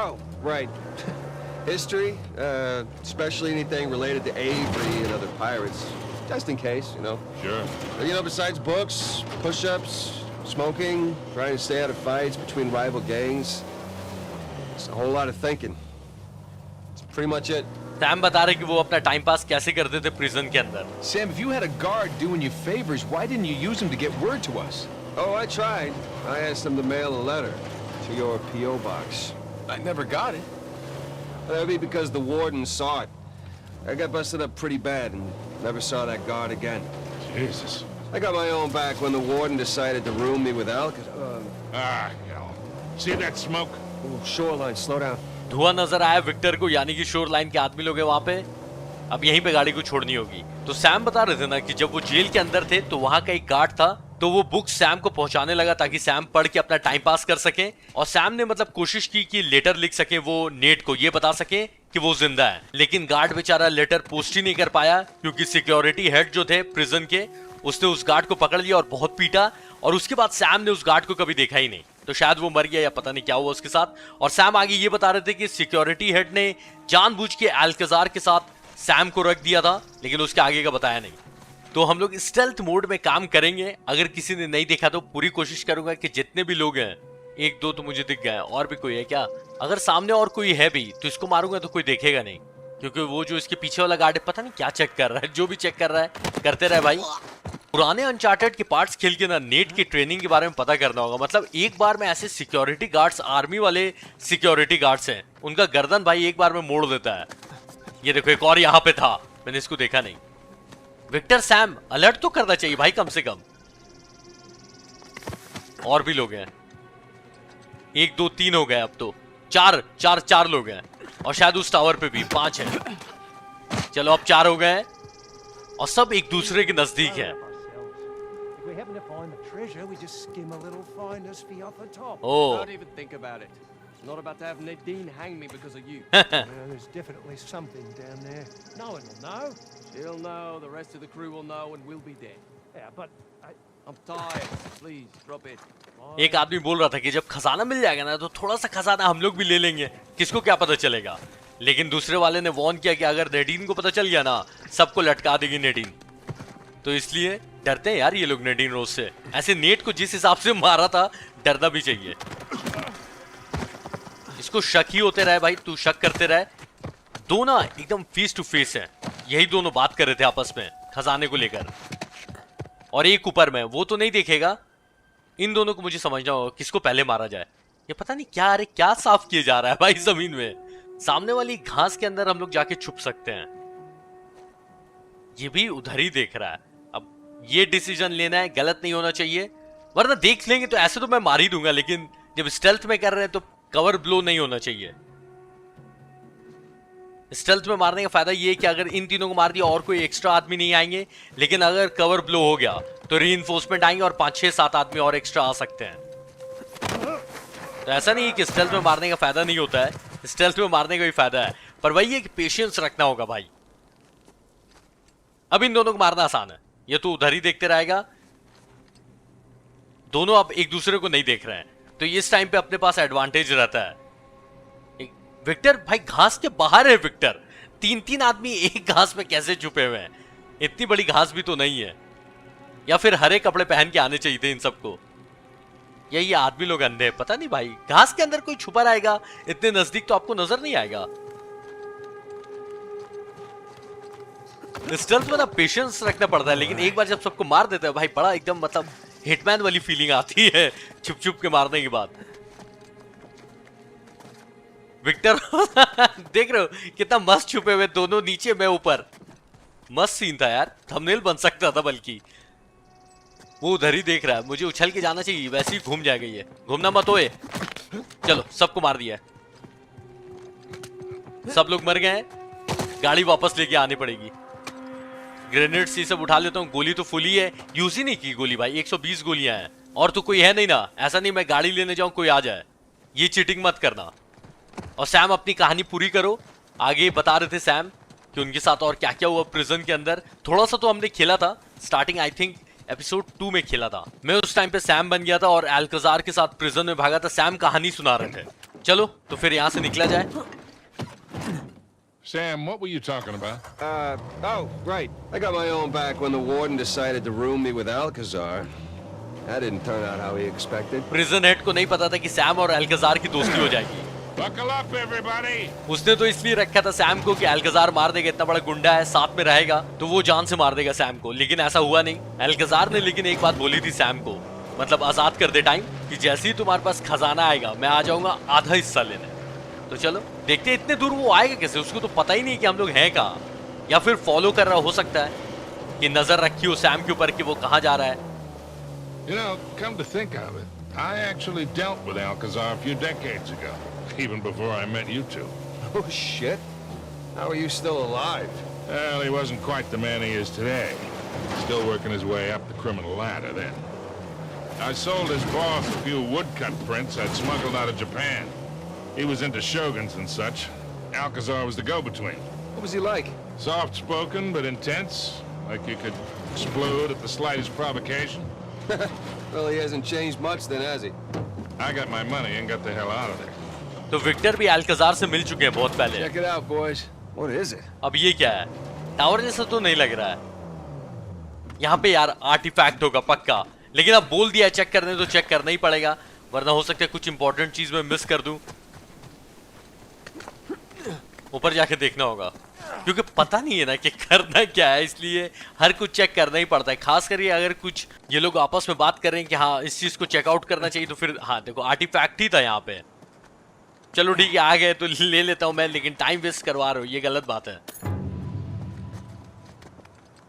S5: Oh, right. History, especially anything related to Avery and other pirates. Just in case, you know.
S3: Sure.
S5: You know, besides books, push-ups, smoking, trying to stay out of fights between rival gangs. It's a whole lot of thinking. That's pretty much it.
S1: Sam बता रहे कि वो अपना टाइम पास कैसे करते थे प्रिजन के अंदर।
S4: Sam, if you had a guard doing you favors, why didn't you use him to get word to us?
S5: Oh, I tried. I asked them to mail a letter to your P.O. box.
S4: I never got it.
S5: That would be because the warden saw it. I got busted up pretty bad and never saw that guard again.
S3: Jesus.
S5: I got my own back when the warden decided to room me with Alcatraz.
S3: Ah, hell. See that smoke?
S5: Shoreline, slow down.
S1: धुआं नजर आया विक्टर को, यानी कि शोर लाइन के आदमी लोग हैं वहां पे। अब यहीं पे गाड़ी को छोड़नी होगी। तो सैम बता रहे थे ना कि जब वो जेल के अंदर थे तो वहां का एक गार्ड था, तो वो बुक सैम को पहुंचाने लगा ताकि सैम पढ़ के अपना टाइम पास कर सके। और सैम ने मतलब कोशिश की कि लेटर लिख सके, वो नेट को ये बता सके कि वो जिंदा है। लेकिन गार्ड बेचारा लेटर पोस्ट ही नहीं कर पाया, क्योंकि सिक्योरिटी हेड जो थे प्रिजन के, उसने उस गार्ड को पकड़ लिया और बहुत पीटा। और उसके बाद सैम ने उस गार्ड को कभी देखा ही नहीं, तो शायद वो मर गया या पता नहीं क्या हुआ उसके साथ। और सैम आगे ये बता रहे थे कि सिक्योरिटी हेड ने जानबूझ के अल्काजार के साथ सैम को रख दिया था, लेकिन उसके आगे का बताया नहीं। तो हम लोग स्टेल्थ मोड में काम करेंगे। अगर किसी ने नहीं देखा तो पूरी कोशिश करूंगा कि जितने भी लोग हैं एक दो तो मुझे दिख गए, और भी कोई है क्या? अगर सामने और कोई है भी तो इसको मारूंगा तो कोई देखेगा नहीं, क्योंकि वो जो इसके पीछे वाला गार्ड है पता नहीं क्या चेक कर रहा है। जो भी चेक कर रहा है करते रहे भाई। पुराने अनचार्टेड के पार्ट्स खेल के ना नेट की ट्रेनिंग के बारे में पता करना होगा। मतलब एक बार में ऐसे सिक्योरिटी गार्ड्स, आर्मी वाले सिक्योरिटी गार्ड्स हैं, उनका गर्दन भाई एक बार में मोड़ देता है। ये देखो एक और यहाँ पे था, मैंने इसको देखा नहीं। विक्टर सैम अलर्ट तो करना चाहिए भाई कम से कम। और भी लोग हैं, 1 2 3 हो गए, अब तो चार लोग हैं, और शायद उस टावर पे भी 5 हैं। चलो अब 4 हो गए और सब एक दूसरे के नजदीक है।
S6: If we happen to find the treasure, we just skim a little finder's fee off the top.
S1: Oh,
S7: Don't even think about it. I'm not about to have Nadine hang me because of you.
S6: There's definitely something down there. No one will know.
S7: She'll know, the rest of the crew will know, and we'll be dead.
S6: Yeah, but
S7: I'm tired. Please, drop it.
S1: एक आदमी बोल रहा था कि जब खजाना मिल जाएगा ना तो थोड़ा सा खजाना हम लोग भी ले लेंगे, किसको क्या पता चलेगा। लेकिन दूसरे वाले ने वार्न किया कि अगर नेडीन को पता चल गया ना सबको लटका देगी नेडीन, तो इसलिए डरते हैं यार ये लोग नेडीन रोज से। ऐसे नेट को जिस हिसाब से मारा था डरना भी चाहिए। इसको शक ही होते रहे भाई, तू शक करते रहे। दो ना एकदम फेस टू फेस है, यही दोनों बात कर रहे थे आपस में खजाने को लेकर, और एक ऊपर में वो तो नहीं देखेगा। इन दोनों को मुझे समझना होगा किसको पहले मारा जाए। ये पता नहीं क्या, अरे क्या साफ किया जा रहा है भाई जमीन में। सामने वाली घास के अंदर हम लोग जाके छुप सकते हैं। ये भी उधर ही देख रहा है। अब ये डिसीजन लेना है, गलत नहीं होना चाहिए, वरना देख लेंगे तो ऐसे तो मैं मार ही दूंगा, लेकिन जब स्टेल्थ में कर रहे हैं तो कवर ब्लो नहीं होना चाहिए। स्टेल्थ में मारने का फायदा ये है कि अगर इन तीनों को मार दिया और कोई एक्स्ट्रा आदमी नहीं आएंगे, लेकिन अगर कवर ब्लो हो गया तो रीइंफोर्समेंट आएंगे और 5 6 7 आदमी और एक्स्ट्रा आ सकते हैं। तो ऐसा नहीं है कि स्टेल्थ में मारने का फायदा नहीं होता है, स्टेल्थ में मारने का भी फायदा है, पर वही है कि पेशेंस रखना होगा भाई। अब इन दोनों को मारना आसान है, ये तो उधर ही देखते रहेगा। दोनों अब एक दूसरे को नहीं देख रहे हैं, तो इस टाइम पे अपने पास एडवांटेज रहता है। विक्टर भाई घास के बाहर है। विक्टर 3 आदमी एक घास में कैसे छुपे हुए हैं? इतनी बड़ी घास भी तो नहीं है, या फिर हरे कपड़े पहन के आने चाहिए थे इन सबको। ये आदमी लोग अंधे हैं, पता नहीं भाई। घास के अंदर कोई छुपा रहेगा इतने नजदीक तो आपको नजर नहीं आएगा। स्टेल्थ में ना पेशेंस रखना पड़ता है, लेकिन एक बार जब सबको मार देते हैं भाई बड़ा एकदम मतलब हिटमैन वाली फीलिंग आती है छुप छुप के मारने के बाद। विक्टर देख रहे हो कितना मस्त छुपे हुए, दोनों नीचे मैं ऊपर। मस्त सीन था यार, थंबनेल बन सकता था। बल्कि वो उधर ही देख रहा है, मुझे उछल के जाना चाहिए, वैसे ही घूम जाएगा ये। घूमना मत ओए। चलो सबको मार दिया, सब लोग मर गए हैं। गाड़ी वापस लेके आनी पड़ेगी। ग्रेनेड्स ये सब उठा लेता हूँ। गोली तो फुल ही है, यूज ही नहीं की गोली भाई। 120 गोलियां हैं, और तो कोई है नहीं ना। ऐसा नहीं मैं गाड़ी लेने जाऊं कोई आ जाए, ये चीटिंग मत करना। और सैम अपनी कहानी पूरी करो। आगे बता रहे थे सैम कि उनके साथ और क्या क्या हुआ प्रिजन के अंदर। थोड़ा सा तो हमने खेला था स्टार्टिंग, आई थिंक एपिसोड 2 में खेला था। मैं उस टाइम पे सैम बन गया था और अल्काजार के साथ प्रिजन में भागा था। सैम कहानी सुना रहे थे। चलो तो फिर यहाँ से निकला जाए।
S3: Sam, what were you talking about?
S5: Oh, right. I got my own back when the warden decided to room me with Alcazar. That didn't turn out how he expected.
S1: Prison head को नहीं पता था कि सैम और अल्काजार की दोस्ती हो जाएगी।
S3: Buckle up, everybody!
S1: उसने तो इसलिए रखा था सैम को कि अल्काजार मार देगा, इतना बड़ा गुंडा है, साथ में रहेगा तो वो जान से मार देगा सैम को। लेकिन ऐसा हुआ नहीं। अल्काजार ने लेकिन एक बात बोली थी सैम को, मतलब आजाद कर दे टाइम, कि जैसे ही तुम्हारे पास खजाना आएगा मैं आ जाऊंगा आधा हिस्सा लेने। तो चलो देखते इतने दूर वो आएगा कैसे, उसको तो पता ही नहीं कि हम लोग हैं कहाँ, या फिर फॉलो कर रहा हो सकता है कि नजर रखी हो सैम के ऊपर कि वो कहाँ जा रहा है।
S3: You know, come to think of it, I actually dealt with Alcazar a few decades ago, even before I met you two.
S5: Oh, shit. How are you still alive?
S3: Well, he wasn't quite the man he is today. Still working his way up the criminal ladder then. I sold his boss a few woodcut prints I'd smuggled out of Japan. He was into shoguns and such. Alcazar was the go-between.
S5: What was he like?
S3: Soft-spoken but intense, like you could explode at the slightest provocation.
S5: Well, he hasn't changed much then, has he?
S3: I got my money and got the hell out of there.
S1: तो विक्टर भी अल्काजार से मिल चुके हैं बहुत पहले।
S5: Check it out, boys. What is it?
S1: अब ये क्या है? टावर जैसा तो नहीं लग रहा है। यहाँ पे यार आर्टिफैक्ट होगा पक्का, लेकिन अब बोल दिया चेक करने तो चेक करना ही पड़ेगा। वरना हो सकता है कुछ इंपॉर्टेंट चीज मैं मिस कर दूं। ऊपर जाके देखना होगा क्योंकि पता नहीं है ना कि करना क्या है, इसलिए हर कुछ चेक करना ही पड़ता है। खास करके अगर कुछ ये लोग आपस में बात कर रहे हैं कि हाँ इस चीज को चेकआउट करना चाहिए, तो फिर हाँ देखो आर्टिफैक्ट ही था यहाँ पे। चलो ठीक है, आ गए तो ले लेता हूँ मैं, लेकिन टाइम वेस्ट करवा रहे हो, ये गलत बात है।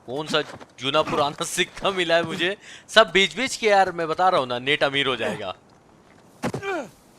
S1: कौन सा जूना पुराना सिक्का मिला है मुझे, सब बेच बेच के यार, मैं बता रहा हूँ ना नेट अमीर हो जाएगा।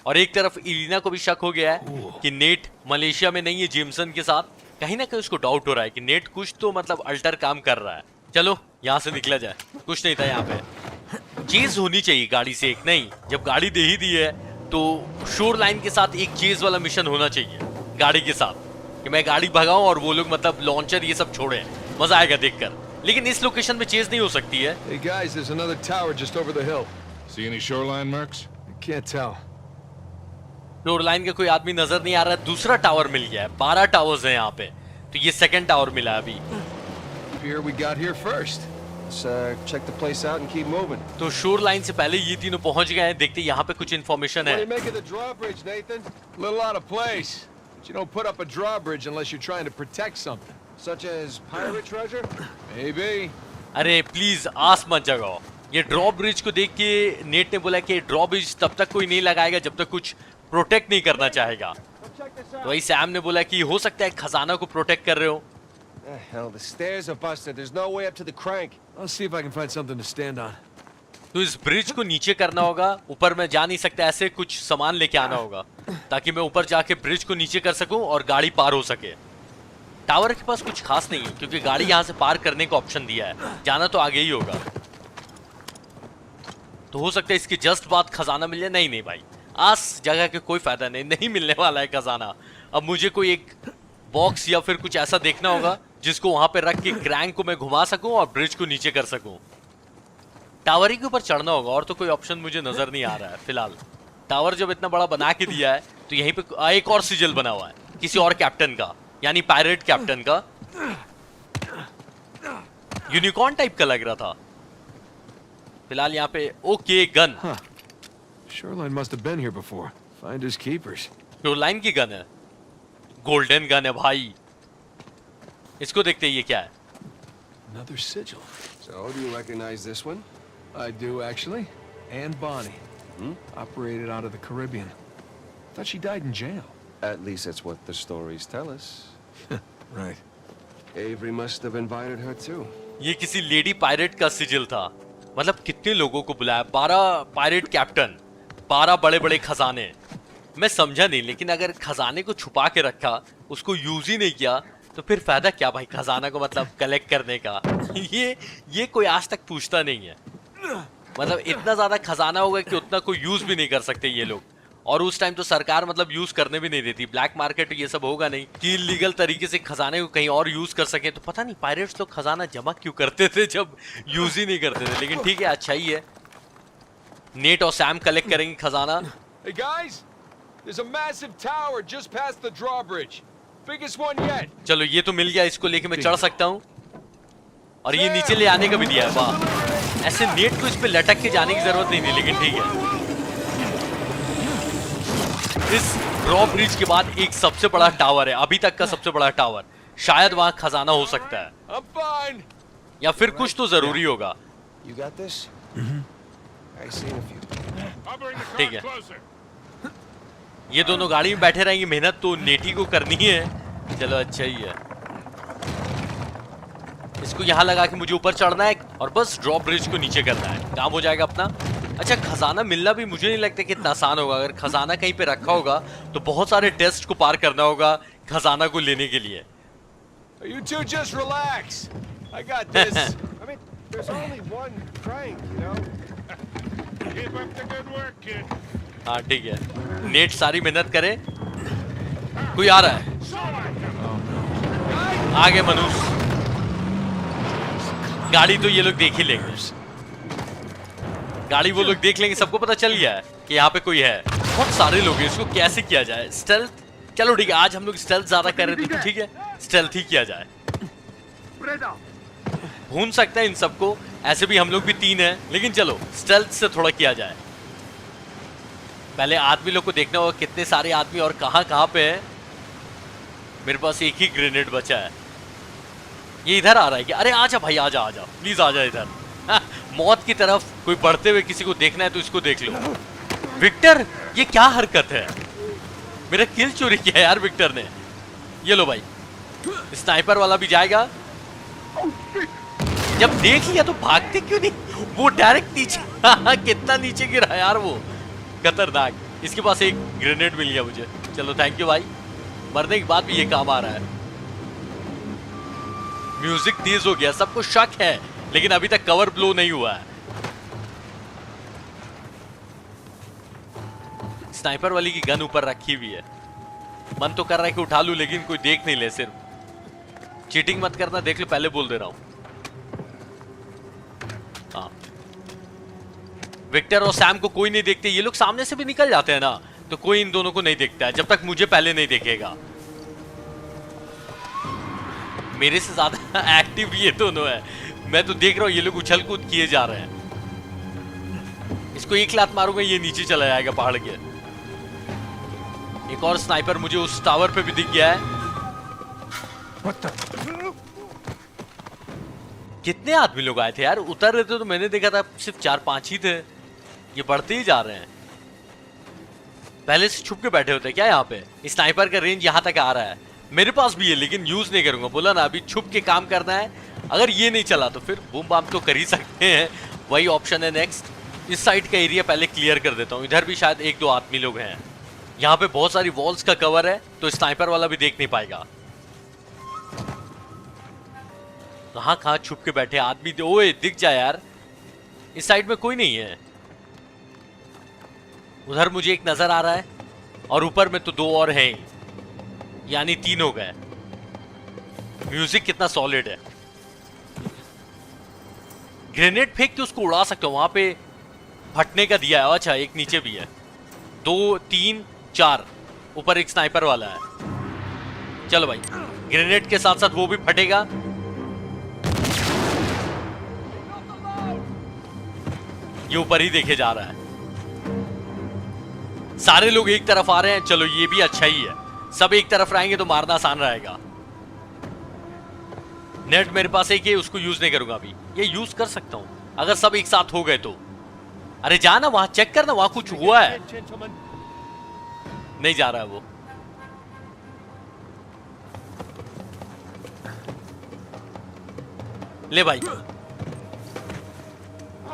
S1: और एक तरफ इलिना को भी शक हो गया है कि नेट मलेशिया में नहीं है जेमसन के साथ, कहीं ना कहीं उसको डाउट हो रहा है कि नेट कुछ तो मतलब अल्टर काम कर रहा है। चलो यहाँ से निकला जाए, कुछ नहीं था यहाँ पे। चेज होनी चाहिए गाड़ी से एक, नहीं जब गाड़ी दे ही दी है तो शोर लाइन के साथ एक चेज वाला मिशन होना चाहिए गाड़ी के साथ, कि मैं गाड़ी भगाऊं और वो लोग मतलब लॉन्चर ये सब छोड़े, मजा आएगा देखकर। लेकिन इस लोकेशन में चेज नहीं हो सकती है।
S4: Hey guys, there's another tower just over the hill.
S3: See any shoreline mercs?
S4: I can't tell.
S1: Shore line का कोई आदमी नजर नहीं आ रहा है। दूसरा टावर मिल गया है, 12 टावर्स हैं यहाँ पे, तो ये सेकंड टावर मिला है अभी।
S4: Here we got here first.
S5: Let's check the place out and keep moving.
S1: तो शोर लाइन से पहले ये तीनों पहुंच गए हैं। देखते यहाँ पे कुछ इन्फॉर्मेशन
S4: What do
S1: है।
S4: you make of the drawbridge, Nathan? A little out of place. But you don't put up a drawbridge unless you're trying to protect something.
S5: Such as pirate treasure?
S4: Maybe.
S1: अरे प्लीज आस मत जगाओ। ये ड्रॉ ब्रिज को देख के नेट ने बोला कि ड्रॉ ब्रिज तब तक कोई नहीं लगाएगा जब तक कुछ प्रोटेक्ट नहीं करना चाहेगा। तो वही सैम ने बोला कि हो सकता है खजाना को प्रोटेक्ट कर रहे हो।
S5: Hell, the stairs are busted. There's no way up to the crank.
S4: I'll see if I can find something to stand on.
S1: तो इस ब्रिज को नीचे करना होगा, ऊपर मैं जा नहीं सकता, ऐसे कुछ सामान लेके आना होगा ताकि मैं ऊपर जाके ब्रिज को नीचे कर सकूं और गाड़ी पार हो सके। टावर के पास कुछ खास नहीं है क्योंकि गाड़ी यहां से पार करने का ऑप्शन दिया है, जाना तो आगे ही होगा। तो हो सकता है इसके जस्ट बाद खजाना मिल जाए। नहीं नहीं भाई, आस जगह के कोई फायदा नहीं, नहीं मिलने वाला है खजाना। अब मुझे कोई एक बॉक्स या फिर कुछ ऐसा देखना होगा जिसको वहां पे रख के क्रैंक को मैं घुमा सकूं और ब्रिज को नीचे कर सकूं। टावर ही के ऊपर चढ़ना होगा और तो कोई ऑप्शन मुझे नजर नहीं आ रहा है फिलहाल। टावर जब इतना बड़ा बना के दिया है तो यहीं पे एक और सिजल बना हुआ है किसी और कैप्टन का, यानी पायरेट कैप्टन का। यूनिकॉर्न टाइप का लग रहा था। फिलहाल यहाँ पे okay gun,
S4: Shoreline must have been here before. Finders keepers.
S1: Shoreline की गन है, गोल्डन गन है भाई। इसको देखते हैं ये क्या है।
S4: Another sigil.
S5: So, do you recognize this one?
S4: I do actually. Anne Bonny. Operated out of the Caribbean. Thought she died in jail.
S5: At least that's what the stories tell us.
S4: Right.
S5: Avery must have invited her too.
S1: ये किसी लेडी पायरेट का सिजिल था। मतलब कितने लोगों को बुलाया, 12 पायरेट कैप्टन, 12 बड़े बड़े खजाने। मैं समझा नहीं, लेकिन अगर खजाने को छुपा के रखा, उसको यूज ही नहीं किया, तो फिर फायदा क्या भाई खजाना को मतलब कलेक्ट करने का। ये कोई आज तक पूछता नहीं है। मतलब इतना ज्यादा खजाना होगा कि उतना कोई यूज भी नहीं कर सकते ये लोग। और उस टाइम तो सरकार मतलब यूज करने भी नहीं देती, ब्लैक मार्केट ये सब होगा नहीं कि लीगल तरीके से खजाने को कहीं और यूज कर सके। तो पता नहीं पायरेट्स लोग खजाना जमा क्यों करते थे जब यूज ही नहीं करते थे। लेकिन ठीक है, अच्छा ही है। नेट और सैम कलेक्ट करेंगे खजाना।
S4: Hey guys, there's a massive tower just past the drawbridge. Biggest one yet.
S1: चलो ये तो मिल गया, इसको लेके मैं चढ़ सकता हूँ। और ये नीचे ले आने का भी दिया है। वाह, ऐसे नेट को इस पे लटक के जाने की जरूरत नहीं थी, लेकिन ठीक है। इस ड्रॉ ब्रिज के बाद एक सबसे बड़ा टावर है, अभी तक का सबसे बड़ा टावर। शायद वहां खजाना हो सकता है,
S4: I'm fine.
S1: या फिर कुछ तो जरूरी होगा।
S5: You got this? I seen a few.
S3: I'll bring the
S1: ठीक
S3: car
S1: है।
S3: closer.
S1: ये दोनों गाड़ी में बैठे रहेंगे, मेहनत तो नेटी को करनी है। चलो अच्छा ही है। इसको यहाँ लगा के मुझे ऊपर चढ़ना है और बस ड्रॉप ब्रिज को नीचे करना है, काम हो जाएगा अपना। अच्छा, खजाना मिलना भी मुझे नहीं लगता कि इतना आसान होगा। अगर खजाना कहीं पे रखा होगा तो बहुत सारे टेस्ट को पार करना होगा खजाना को लेने के लिए।
S4: You two just relax. I got this.
S5: I mean, there's only one crank, you know?
S3: Keep up the good work, kid.
S1: हाँ ठीक है, नेट सारी मेहनत करे। कोई आ रहा है, आगे मनुष्य। गाड़ी तो ये लोग देख ही लेंगे, गाड़ी वो लोग देख लेंगे, सबको पता चल गया है कि यहाँ पे कोई है। बहुत सारे लोग हैं, इसको कैसे किया जाए? स्टेल्थ, चलो ठीक है, आज हम लोग स्टेल्थ ज्यादा कर रहे थे तो ठीक है, स्टेल्थ ही किया जाए। भून सकता है इन सबको, ऐसे भी हम लोग भी 3 हैं, लेकिन चलो स्टेल्थ से थोड़ा किया जाए। पहले आदमी लोग को देखना होगा कितने सारे आदमी और कहां पे हैं। मेरे पास एक ही ग्रेनेड बचा है। ये इधर आ रहा है क्या? अरे आजा भाई, आजा आजा प्लीज, आजा इधर। मौत की तरफ कोई बढ़ते हुए किसी को देखना है तो इसको देख लो। विक्टर, ये क्या हरकत है? मेरा किल चोरी किया यार विक्टर ने। ये लो भाई, स्नाइपर वाला भी जाएगा। जब देख लिया तो भागते क्यों नहीं? वो डायरेक्ट नीचे कितना नीचे गिरा यार वो, खतरनाक। इसके पास एक ग्रेनेड मिल गया मुझे, चलो थैंक यू भाई। मरने के बाद भी ये काम आ रहा है। म्यूजिक तेज हो गया, सबको शक है लेकिन अभी तक कवर ब्लो नहीं हुआ है। स्नाइपर वाली की गन ऊपर रखी हुई है। मन तो कर रहा है कि उठा लूं लेकिन कोई देख नहीं ले। सिर्फ चीटिंग मत करना, देख लो, पहले बोल दे रहा हूं। हाँ, विक्टर और सैम को कोई नहीं देखते। ये लोग सामने से भी निकल जाते हैं ना, तो कोई इन दोनों को नहीं देखता है जब तक मुझे पहले नहीं देखेगा। मेरे से ज्यादा एक्टिव ये दोनों है। मैं तो देख रहा हूं ये लोग उछल कूद किए जा रहे हैं। इसको एक लात मारूंगा ये नीचे चला जाएगा पहाड़ के। एक और स्नाइपर मुझे उस टावर पे भी दिख गया है। कितने आदमी लोग आए थे यार? उतर रहे थे तो मैंने देखा था सिर्फ 4-5 ही थे। ये बढ़ते ही जा रहे हैं। पहले से छुप के बैठे होते हैं क्या यहाँ पे? स्नाइपर का रेंज यहाँ तक आ रहा है। मेरे पास भी है लेकिन यूज नहीं करूंगा। बोला ना अभी छुप के काम करना है। अगर ये नहीं चला तो फिर बूम बाम तो कर ही सकते हैं, वही ऑप्शन है नेक्स्ट। इस साइड का एरिया पहले क्लियर कर देता हूँ। इधर भी शायद 1-2 आदमी लोग हैं। यहाँ पे बहुत सारी वॉल्स का कवर है तो स्नाइपर वाला भी देख नहीं पाएगा। कहाँ छुप के बैठे आदमी? ओए दिख जा यार, इस साइड में कोई नहीं है। उधर मुझे एक नजर आ रहा है और ऊपर में तो 2 और हैं, यानी 3 हो गए। म्यूजिक कितना सॉलिड है। ग्रेनेड फेंक के उसको उड़ा सकते हो, वहां पे फटने का दिया है। अच्छा एक नीचे भी है। 2, 3, 4 ऊपर एक स्नाइपर वाला है। चलो भाई, ग्रेनेड के साथ साथ वो भी फटेगा। ये ऊपर ही देखे जा रहा है। सारे लोग एक तरफ आ रहे हैं, चलो ये भी अच्छा ही है। सब एक तरफ रहेंगे तो मारना आसान रहेगा। नेट मेरे पास एक है, उसको यूज नहीं करूंगा अभी। ये यूज कर सकता हूं अगर सब एक साथ हो गए तो। अरे जाना वहां चेक करना, वहां कुछ हुआ है। नहीं जा रहा है वो। ले भाई,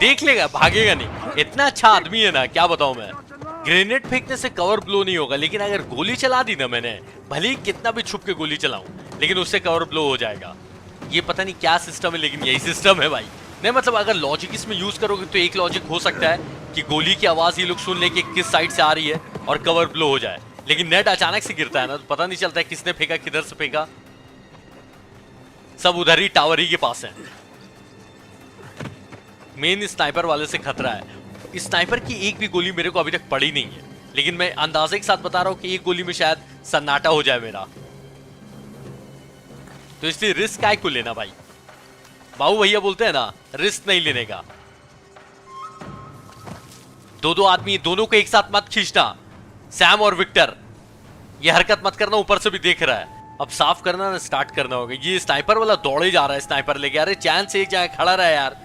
S1: देख लेगा, भागेगा नहीं। इतना अच्छा आदमी है ना, क्या बताऊं मैं। ग्रेनेड फेंकने से कवर ब्लो नहीं होगा, लेकिन अगर गोली चला दी ना मैंने, भले ही कितना भी छुप के गोली चलाऊं, लेकिन उससे कवर ब्लो हो जाएगा। ये पता नहीं क्या सिस्टम है, लेकिन यही सिस्टम है भाई। नहीं मतलब अगर लॉजिक इसमें यूज करोगे तो एक लॉजिक हो सकता है कि गोली की आवाज ये लोग सुन ले कि किस साइड से आ रही है और कवर ब्लो हो जाए। लेकिन नेट अचानक से गिरता है ना, तो पता नहीं चलता है किसने फेंका, किधर से फेंका। सब उधर ही टावर ही के पास है। मेन स्नाइपर वाले से खतरा है। स्नाइपर की एक भी गोली मेरे को अभी तक पड़ी नहीं है, लेकिन मैं अंदाजे के साथ बता रहा हूं कि एक गोली में शायद सन्नाटा हो जाए मेरा। तो इसलिए रिस्क काय को लेना भाई। बाबू भैया बोलते हैं ना, रिस्क नहीं लेने का। 2-2 आदमी, दोनों को एक साथ मत खींचना। सैम और विक्टर, ये हरकत मत करना। ऊपर से भी देख रहा है। अब साफ करना ना स्टार्ट करना होगा। ये स्नाइपर वाला दौड़े जा रहा है, स्नाइपर लेके। अरे चैन से एक जगह खड़ा रहा है यार,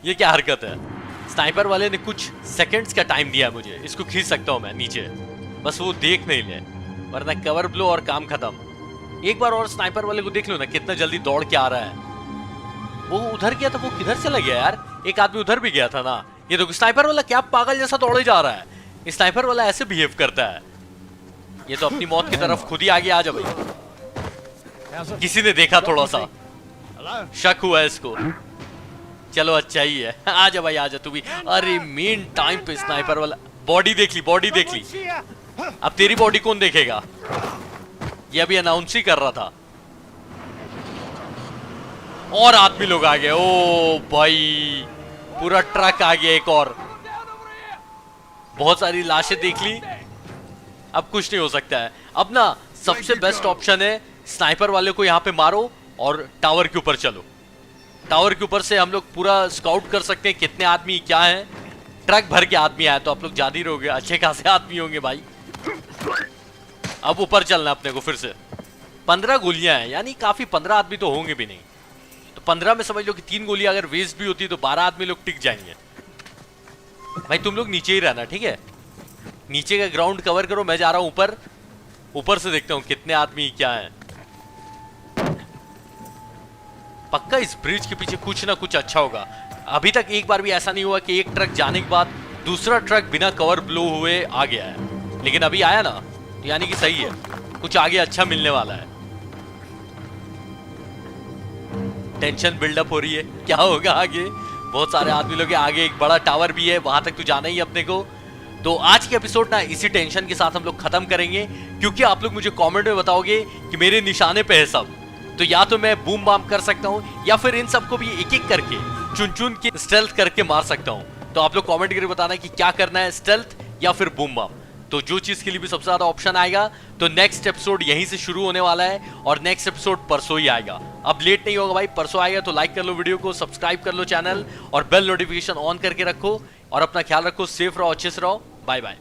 S1: ये क्या हरकत है। स्नाइपर वाले ने कुछ सेकंड्स का टाइम दिया है मुझे, इसको खींच सकता हूं मैं नीचे, बस वो देख नहीं ले, वरना कवर ब्लो और काम खत्म। एक बार और स्नाइपर वाले को देख लो ना, कितना जल्दी दौड़ के आ रहा है। वो उधर गया था, वो किधर चला गया यार? एक आदमी उधर भी गया था ना। ये देखो स्नाइपर वाला क्या पागल जैसा दौड़े जा रहा है। स्नाइपर वाला ऐसे बिहेव करता है। ये तो अपनी मौत की तरफ खुद ही आगे आ जा भाई। किसी ने देखा, थोड़ा सा शक हुआ इसको। चलो अच्छा ही है। आजा भाई आजा तू भी। अरे मेन टाइम पे स्नाइपर वाला। बॉडी देख ली, बॉडी देख ली। अब तेरी बॉडी कौन देखेगा? ये अभी अनाउंस ही कर रहा था। और आदमी लोग आ गए। ओ भाई, पूरा ट्रक आ गया एक और। बहुत सारी लाशें देख ली, अब कुछ नहीं हो सकता है। अब ना सबसे बेस्ट ऑप्शन है, स्नाइपर वाले को यहां पे मारो और टावर के ऊपर चलो। टावर के ऊपर से हम लोग पूरा स्काउट कर सकते हैं कितने आदमी क्या हैं, ट्रक भर के आदमी आया तो आप लोग जान ही रहोगे, अच्छे खासे आदमी होंगे भाई। अब ऊपर चलना अपने को फिर से। 15 गोलियां हैं, यानी काफी 15 आदमी तो होंगे भी नहीं। तो 15 में समझ लो कि 3 गोलियां अगर वेस्ट भी होती तो 12 आदमी लोग टिक जाएंगे। भाई तुम लोग नीचे ही रहना, ठीक है? नीचे का ग्राउंड कवर करो, मैं जा रहा हूं ऊपर। ऊपर से देखता हूं कितने आदमी क्या है। पक्का इस ब्रिज के पीछे कुछ ना कुछ अच्छा होगा। अभी तक एक बार भी ऐसा नहीं हुआ कि एक ट्रक जाने के बाद दूसरा ट्रक बिना कवर ब्लो हुए आ गया है, लेकिन अभी आया ना, तो यानी कि सही है, कुछ आगे अच्छा मिलने वाला है। टेंशन बिल्डअप हो रही है, क्या होगा आगे। बहुत सारे आदमी लोग हैं, आगे एक बड़ा टावर भी है, वहां तक तो जाना ही अपने को। तो आज के एपिसोड ना इसी टेंशन के साथ हम लोग खत्म करेंगे, क्योंकि आप लोग मुझे कमेंट में बताओगे कि मेरे निशाने पे है सब। तो या तो मैं बूम बाम कर सकता हूं, या फिर इन सबको भी एक एक करके चुन चुन के स्टेल्थ करके मार सकता हूं। तो आप लोग कमेंट करके बताना कि क्या करना है, स्टेल्थ या फिर बूम बाम। तो जो चीज के लिए भी सबसे ज्यादा ऑप्शन आएगा, तो नेक्स्ट एपिसोड यहीं से शुरू होने वाला है, और नेक्स्ट एपिसोड परसों ही आएगा। अब लेट नहीं होगा भाई, परसों आएगा। तो लाइक कर लो वीडियो को, सब्सक्राइब कर लो चैनल, और बेल नोटिफिकेशन ऑन करके रखो, और अपना ख्याल रखो, सेफ रहो, अच्छे से रहो। Bye bye.